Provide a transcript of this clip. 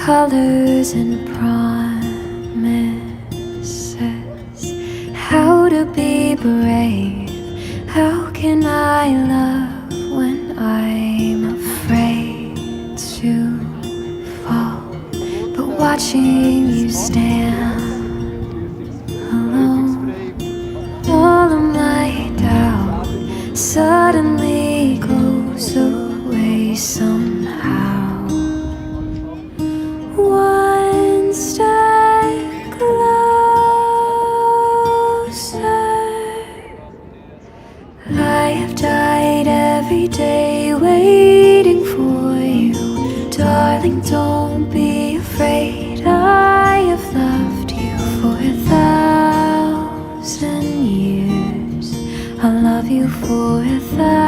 colors and promises. How to be brave, how can I love when I'm afraid to fall? But watching you stand alone, all of my doubt suddenly goes away somehow. One step closer. I have died every day waiting for you. Darling, don't be afraid. I have loved you for 1,000 years. I'll love you for 1,000